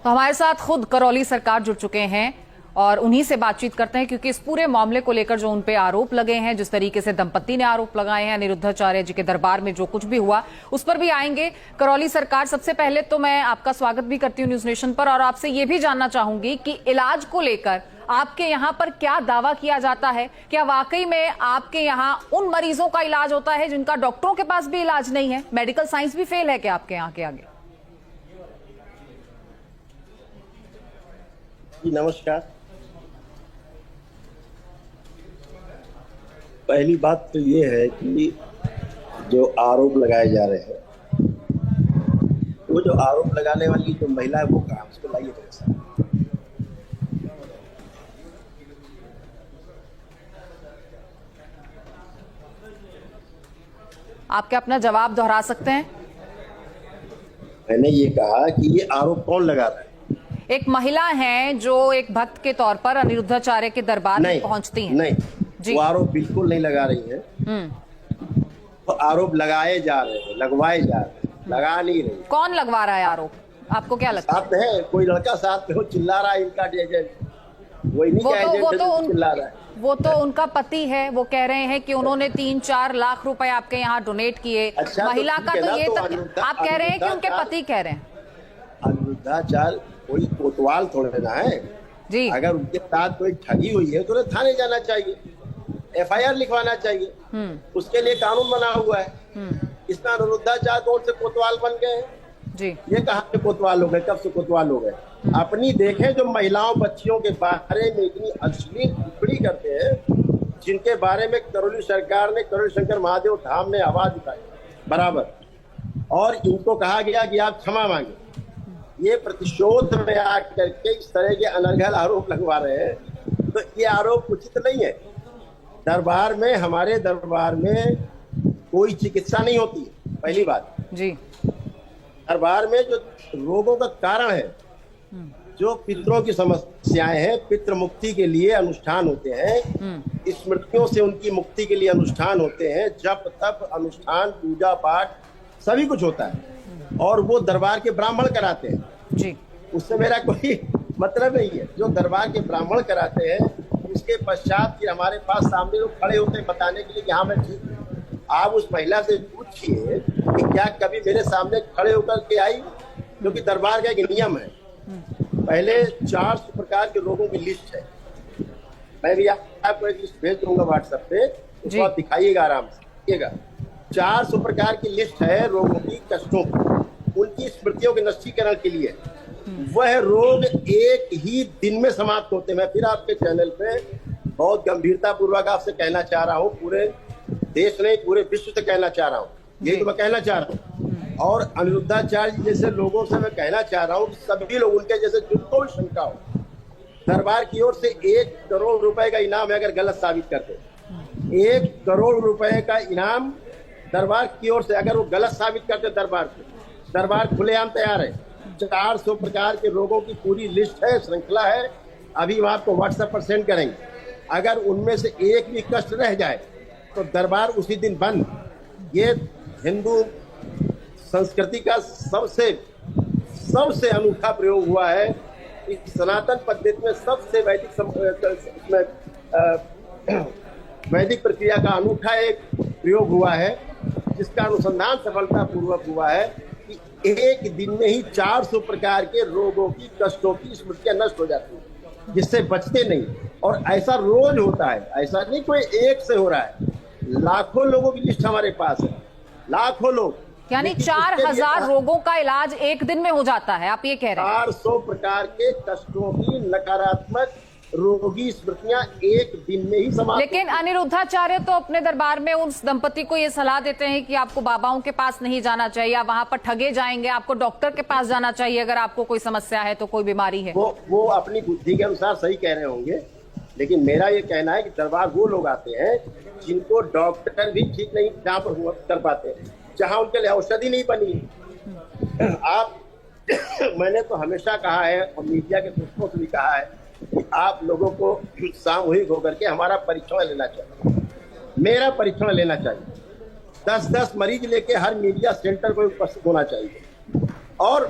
तो हमारे साथ खुद करौली सरकार जुड़ चुके हैं और उन्हीं से बातचीत करते हैं, क्योंकि इस पूरे मामले को लेकर जो उन पे आरोप लगे हैं, जिस तरीके से दंपत्ति ने आरोप लगाए हैं अनिरुद्धाचार्य जी के दरबार में जो कुछ भी हुआ उस पर भी आएंगे। करौली सरकार, सबसे पहले तो मैं आपका स्वागत भी करती हूँ न्यूज नेशन पर, और आपसे ये भी जानना चाहूंगी कि इलाज को लेकर आपके यहाँ पर क्या दावा किया जाता है? क्या वाकई में आपके यहाँ उन मरीजों का इलाज होता है जिनका डॉक्टरों के पास भी इलाज नहीं है? मेडिकल साइंस भी फेल है क्या आपके यहाँ के आगे? नमस्कार। पहली बात तो ये है कि जो आरोप लगाए जा रहे हैं, वो जो आरोप लगाने वाली जो महिला है वो कहाँ, उसको लाइए मेरे साथ। आप क्या अपना जवाब दोहरा सकते हैं? मैंने ये कहा कि ये आरोप कौन लगा रहा है? एक महिला हैं जो एक भक्त के तौर पर अनिरुद्धाचार्य के दरबार में पहुंचती हैं। नहीं जी। वो आरोप बिल्कुल नहीं लगा रही है। वो आरोप लगाए जा रहे हैं, लगवाए जा रहे हैं, लगा नहीं रही। कौन लगवा रहा है आरोप? आपको क्या लगता है? साथ है कोई लड़का, साथ में वो चिल्ला रहा है इनका एजेंट। वही नहीं क्या एजेंट चिल्ला रहा है। वो तो उनका पति है, वो कह रहे हैं कि उन्होंने 3-4 लाख रुपए आपके यहाँ डोनेट किए। अच्छा, महिला का तो ये आप कह रहे हैं कि उनके पति कह रहे हैं। अनिरुद्धाचार्य कोई कोतवाल थोड़े ना है जी। अगर उनके साथ कोई ठगी हुई है तो उन्हें थाने जाना चाहिए, एफआईआर लिखवाना चाहिए। उसके लिए कानून बना हुआ है। इसमें अनिरुद्धाचार्य कौन से कोतवाल बन गए हैं? जी। ये कहाँ से कोतवाल हो गए, कब से कोतवाल हो गए? अपनी देखें जो महिलाओं बच्चियों के बारे में इतनी अश्लील टिप्पणी करते हैं, जिनके बारे में करौली सरकार ने, करौली शंकर महादेव धाम ने आवाज उठाई बराबर, और इनको कहा गया कि आप क्षमा मांगे। ये प्रतिशोध में आकर के इस तरह के अनर्गल आरोप लगवा रहे हैं, तो ये आरोप उचित नहीं है। दरबार में, हमारे दरबार में कोई चिकित्सा नहीं होती है, पहली बात जी। दरबार में जो रोगों का कारण है, जो पितरों की समस्याएं हैं, पितृ मुक्ति के लिए अनुष्ठान होते हैं, स्मृतियों से उनकी मुक्ति के लिए अनुष्ठान होते हैं, जप तप अनुष्ठान पूजा पाठ सभी कुछ होता है, और वो दरबार के ब्राह्मण कराते हैं जी। उससे मेरा कोई मतलब नहीं है। जो दरबार के ब्राह्मण कराते हैं, उसके पश्चात फिर हमारे पास सामने लोग खड़े होते हैं बताने के लिए कि हाँ मैं ठीक हूँ। आप उस महिला से पूछिए कि क्या कभी मेरे सामने खड़े होकर के आई, क्योंकि दरबार का एक नियम है। पहले 400 प्रकार के रोगों की लिस्ट है। मैं भी आपको एक लिस्ट भेज दूंगा व्हाट्सएप पे, उसको आप दिखाइएगा, आराम से देखिएगा। 400 प्रकार की लिस्ट है रोगों की, कष्टों की, उनकी स्मृतियों के नष्टीकरण के लिए। वह रोग एक ही दिन में समाप्त होते हैं। मैं फिर आपके चैनल पे बहुत गंभीरता पूर्वक आपसे कहना चाह रहा हूँ, पूरे देश नहीं पूरे विश्व से कहना चाह रहा हूँ, यही तो मैं कहना चाह रहा हूँ। और अनिरुद्धाचार्य जैसे लोगों से मैं कहना चाह रहा हूँ, सभी लोग उनके जैसे जिनको भी शंका हो, दरबार की ओर से 1 करोड़ रुपए का इनाम है अगर गलत साबित करते। 1 करोड़ रुपए का इनाम दरबार की ओर से, अगर वो गलत साबित करते दरबार खुलेआम तैयार है। 400 प्रकार के रोगों की पूरी लिस्ट है, श्रृंखला है, अभी हम आपको व्हाट्सएप पर सेंड करेंगे। अगर उनमें से एक भी कष्ट रह जाए तो दरबार उसी दिन बंद। ये हिंदू संस्कृति का सबसे अनूठा प्रयोग हुआ है। इस सनातन पद्धति में सबसे वैदिक प्रक्रिया का अनूठा एक प्रयोग हुआ है, जिसका अनुसंधान सफलता पूर्वक हुआ है कि एक दिन में ही 400 प्रकार के रोगों की, कष्टों की स्मृतियां नष्ट हो जाती है, जिससे बचते नहीं। और ऐसा रोज होता है, ऐसा नहीं कोई एक से हो रहा है, लाखों लोगों की लिस्ट हमारे पास है, लाखों लोग। यानी 4000 रोगों का इलाज एक दिन में हो जाता है, आप ये कह रहे हैं? 400 प्रकार के कष्टों की नकारात्मक रोगी स्मृतियां एक दिन में ही समाप्त। लेकिन अनिरुद्धाचार्य तो अपने दरबार में उस दंपति को ये सलाह देते हैं कि आपको बाबाओं के पास नहीं जाना चाहिए, आप वहां पर ठगे जाएंगे, आपको डॉक्टर के पास जाना चाहिए अगर आपको कोई समस्या है, तो कोई बीमारी है। वो अपनी बुद्धि के अनुसार सही कह रहे होंगे, लेकिन मेरा ये कहना है कि दरबार वो लोग आते हैं जिनको डॉक्टर भी ठीक नहीं जहाँ पर हुआ कर पाते, जहाँ उनके लिए औषधि नहीं बनी। आप मैंने तो हमेशा कहा है और मीडिया के दोस्तों से भी कहा है कि आप लोगों को सामूहिक होकर के हमारा परीक्षण लेना चाहिए, मेरा परीक्षण लेना चाहिए। 10-10 मरीज लेके हर मीडिया सेंटर पर उपस्थित होना चाहिए, और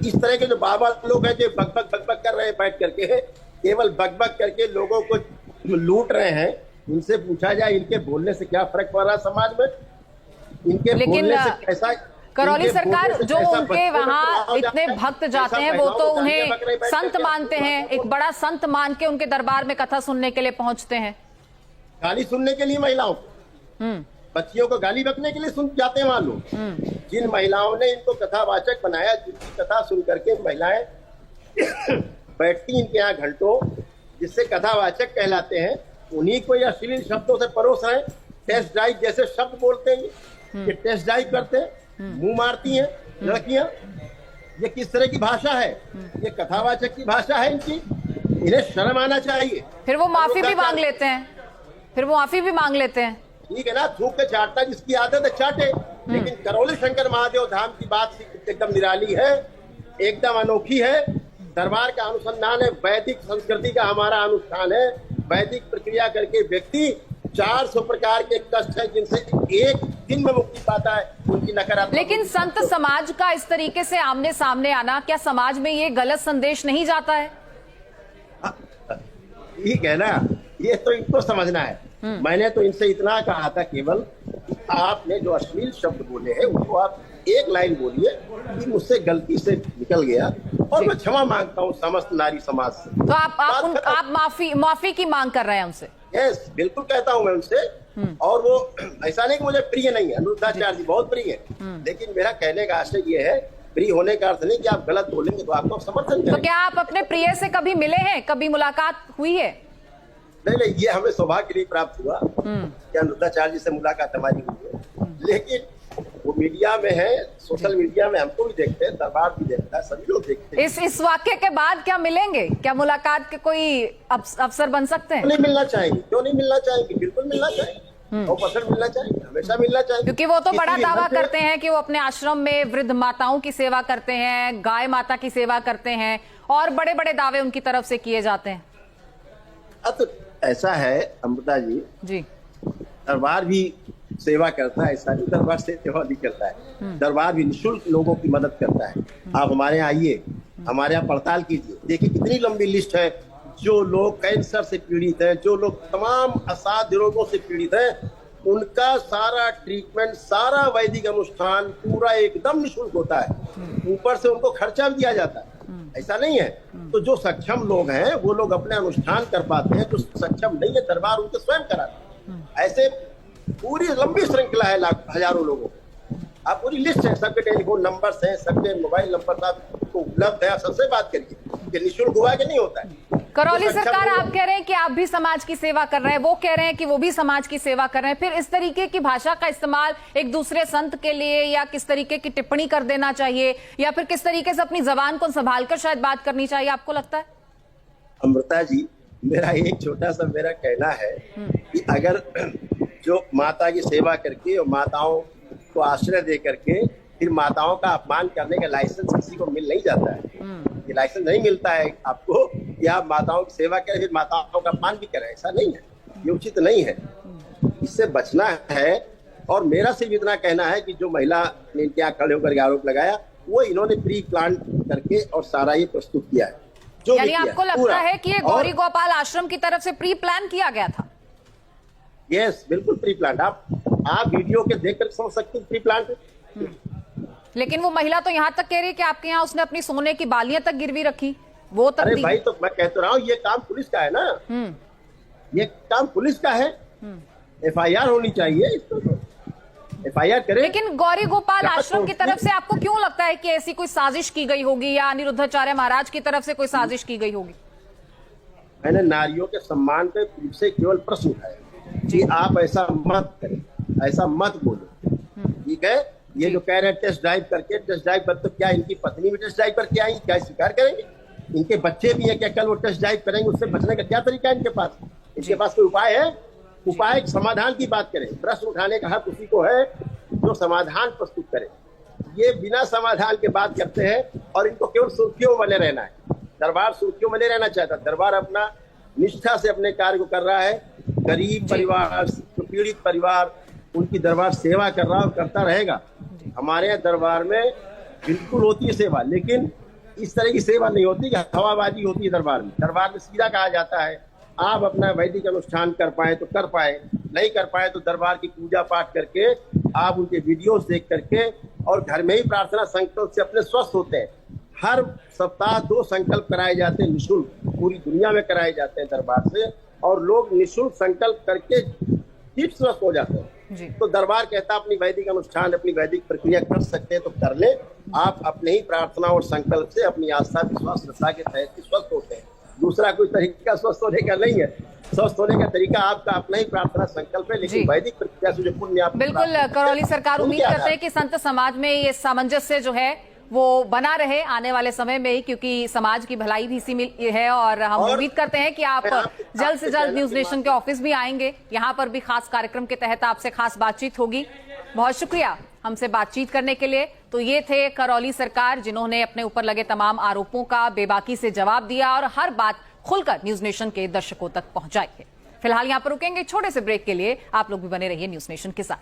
इस तरह के जो बाबा लोग हैं जो बकबक कर रहे हैं बैठ करके, केवल बकबक करके लोगों को लूट रहे हैं, इनसे पूछा जाए इनके बोलने से क्या फर्क पड़ रहा है समाज में? इनके बोलने से कैसा करौली सरकार जो उनके वहां इतने भक्त जाते हैं वो तो उन्हें संत मानते हैं, एक बड़ा संत मान के उनके दरबार में कथा सुनने के लिए पहुंचते हैं। गाली सुनने के लिए महिलाओं को, बच्चियों को गाली बकने के लिए सुन जाते हैं वहां लोग। जिन महिलाओं ने इनको कथावाचक बनाया, जिनकी कथा सुन करके महिलाएं बैठती इनके यहाँ घंटों, जिससे कथावाचक कहलाते हैं, उन्हीं को यह अश्लील शब्दों से परोस रहे हैं। टेस्ट ड्राइव जैसे शब्द बोलते हैं ये टेस्ट ड्राइव करते हैं, मुंह मारती हैं लड़कियां। ये किस तरह की भाषा है? ये कथावाचक की भाषा है इनकी। इन्हें शर्म आना चाहिए। फिर वो माफी भी मांग लेते हैं, ठीक है ना, थूक के चाटना जिसकी आदत है चाटे। लेकिन करौली शंकर महादेव धाम की बात एकदम निराली है, एकदम अनोखी है। दरबार का अनुसंधान है, वैदिक संस्कृति का हमारा अनुष्ठान है। वैदिक प्रक्रिया करके व्यक्ति 400 प्रकार के कष्ट है जिनसे एक दिन में मुक्ति पाता है, उनकी नकारात्मक। लेकिन संत समाज का इस तरीके से आमने सामने आना, क्या समाज में ये गलत संदेश नहीं जाता है? ठीक है ना, ये तो इनको समझना है। मैंने तो इनसे इतना कहा था केवल कि आपने जो अश्लील शब्द बोले हैं उनको आप एक लाइन बोलिए कि मुझसे गलती से निकल गया और मैं क्षमा मांगता हूँ समस्त नारी समाज से। तो आप माफी की मांग कर रहे हैं उनसे? यस, बिल्कुल कहता हूँ मैं उनसे। और वो ऐसा नहीं कि मुझे प्रिय नहीं है, अनिरुद्धाचार्य जी बहुत प्रिय है, लेकिन मेरा कहने का आशय ये है, प्रिय होने का अर्थ नहीं कि आप गलत बोलेंगे तो आपको समर्थन करेंगे। तो क्या आप अपने प्रिय से कभी मिले हैं, कभी मुलाकात हुई है? नहीं, ये हमें सौभाग्य नहीं प्राप्त हुआ कि अनिरुद्धाचार्य जी से मुलाकात हमारी हुई है। लेकिन वो मीडिया में है, सोशल मीडिया में हमको भी देखते हैं, दरबार भी देखता है, सभी लोग देखते हैं। इस वाक्य के बाद क्या मिलेंगे? क्या मुलाकात के कोई अवसर बन सकते हैं? क्यों नहीं मिलना चाहेंगे? क्यों नहीं मिलना चाहेंगे? बिल्कुल मिलना चाहेंगे, 100% मिलना चाहेंगे, हमेशा मिलना चाहेंगे। क्योंकि वो तो बड़ा दावा करते हैं कि वो अपने आश्रम में वृद्ध माताओं की सेवा करते हैं, गाय माता की सेवा करते हैं, और बड़े बड़े दावे उनकी तरफ से किए जाते हैं। तो ऐसा है अमृता जी, दरबार भी सेवा करता है, ऐसा नहीं दरबार सेवा नहीं करता है। दरबार भी निःशुल्क लोगों की मदद करता है। आप हमारे यहाँ आइए, हमारे यहाँ पड़ताल कीजिए, देखिए कितनी लंबी लिस्ट है। जो लोग कैंसर से पीड़ित हैं, जो लोग तमाम असाध्य रोगों से पीड़ित हैं, उनका सारा ट्रीटमेंट, सारा वैदिक अनुष्ठान पूरा एकदम निःशुल्क होता है। ऊपर से उनको खर्चा भी दिया जाता है, ऐसा नहीं है। तो जो सक्षम लोग हैं वो लोग अपने अनुष्ठान कर पाते हैं, जो सक्षम नहीं है दरबार उनके स्वयं कराते हैं। ऐसे पूरी लंबी श्रृंखला है, हजारों लोगों की। आप पूरी लिस्ट है, सबके टेलीफोन नंबर्स हैं, सबके मोबाइल नंबर आपको उपलब्ध है, आप सबसे बात करिए कि निःशुल्क हुआ कि नहीं होता है। करौली सरकार, आप कह रहे हैं कि आप भी समाज की सेवा कर रहे हैं, वो कह रहे हैं कि वो भी समाज की सेवा कर रहे हैं, फिर इस तरीके की भाषा का इस्तेमाल एक दूसरे संत के लिए, या किस तरीके की टिप्पणी कर देना चाहिए, या फिर किस तरीके से अपनी जबान को संभाल कर शायद बात करनी चाहिए, आपको लगता है? अमृता जी, मेरा एक छोटा सा मेरा कहना है कि अगर जो माता की सेवा करके और माताओं को आश्रय दे करके फिर माताओं का अपमान करने का लाइसेंस किसी को मिल नहीं जाता है। ये लाइसेंस नहीं मिलता है आपको कि आप माताओं की सेवा करें फिर माताओं का अपमान भी करें, ऐसा नहीं है, ये उचित नहीं है, इससे बचना है। और मेरा सिर्फ इतना कहना है कि जो महिला ने इनके यहाँ खड़े होकर आरोप लगाया, वो इन्होंने प्री प्लान करके और सारा ये प्रस्तुत किया है। जो यानी आपको लगता है कि ये गौरी गोपाल आश्रम की तरफ से प्री प्लान किया गया था? यस, बिल्कुल प्री प्लान। आप वीडियो के देखकर समझ सकते हैं प्री प्लान। लेकिन वो महिला तो यहाँ तक कह रही है कि आपके यहाँ उसने अपनी सोने की बालियां तक गिरवी रखी, वो तक। अरे भाई, तो मैं कह तो रहा हूँ ये काम पुलिस का है ना, ये काम पुलिस का है। FIR होनी चाहिए, FIR करें। लेकिन गौरी गोपाल आश्रम की तरफ से आपको क्यों लगता है कि ऐसी कोई साजिश की गई होगी, या अनिरुद्धाचार्य महाराज की तरफ से कोई साजिश की गई होगी? मैंने नारियों के सम्मान पे से केवल प्रश्न उठाया कि आप ऐसा मत करें, ऐसा मत बोलो, ठीक है। ये जो कह रहे हैं टेस्ट ड्राइव करके, टेस्ट ड्राइव पर, तो क्या इनकी पत्नी भी टेस्ट ड्राइव करके आई, क्या स्वीकार करेंगे? इनके बच्चे भी हैं, क्या कल वो टेस्ट ड्राइव करेंगे? उससे बचने का क्या तरीका है इनके पास? इनके पास कोई उपाय है? उपाय समाधान की बात करें, प्रश्न उठाने का हक उसी को है जो समाधान प्रस्तुत करे। ये बिना समाधान के बात करते हैं और इनको केवल सुर्खियों में बने रहना है। दरबार सुर्खियों में नहीं रहना चाहता, दरबार अपना निष्ठा से अपने कार्य को कर रहा है। गरीब परिवार, पीड़ित परिवार, उनकी दरबार सेवा कर रहा और करता रहेगा। हमारे यहाँ दरबार में बिल्कुल होती है सेवा, लेकिन इस तरह की सेवा नहीं होती कि हवाबाजी होती है दरबार में। दरबार में सीधा कहा जाता है आप अपना वैदिक अनुष्ठान कर पाए तो कर पाए, नहीं कर पाए तो दरबार की पूजा पाठ करके आप उनके वीडियोस देख करके और घर में ही प्रार्थना संकल्प से अपने स्वस्थ होते हैं। हर सप्ताह 2 संकल्प कराए जाते हैं निःशुल्क, पूरी दुनिया में कराए जाते हैं दरबार से, और लोग निःशुल्क संकल्प करके ठीक स्वस्थ हो जाते हैं। जी। तो दरबार कहता है अपनी वैदिक अनुष्ठान, अपनी वैदिक प्रक्रिया कर सकते हैं तो कर ले। आप अपने ही प्रार्थना और संकल्प से अपनी आस्था विश्वास श्रद्धा के तहत ही स्वस्थ होते हैं। दूसरा कोई तरीका स्वस्थ होने का नहीं है। स्वस्थ होने का तरीका आपका अपना ही प्रार्थना संकल्प है, लेकिन वैदिक प्रक्रिया से जो पुण्य आप बिल्कुल करौली सरकार उम्मीद करते हैं कि संत समाज में ये सामंजस्य जो है वो बना रहे आने वाले समय में ही, क्योंकि समाज की भलाई भी इसी में है। और हम उम्मीद करते हैं कि आप जल्द से जल्द न्यूज नेशन के ऑफिस भी आएंगे, यहाँ पर भी खास कार्यक्रम के तहत आपसे खास बातचीत होगी। बहुत शुक्रिया हमसे बातचीत करने के लिए। तो ये थे करौली सरकार, जिन्होंने अपने ऊपर लगे तमाम आरोपों का बेबाकी से जवाब दिया और हर बात खुलकर न्यूज नेशन के दर्शकों तक पहुंचाई है। फिलहाल यहाँ पर रुकेंगे छोटे से ब्रेक के लिए। आप लोग भी बने रहिए न्यूज नेशन के साथ।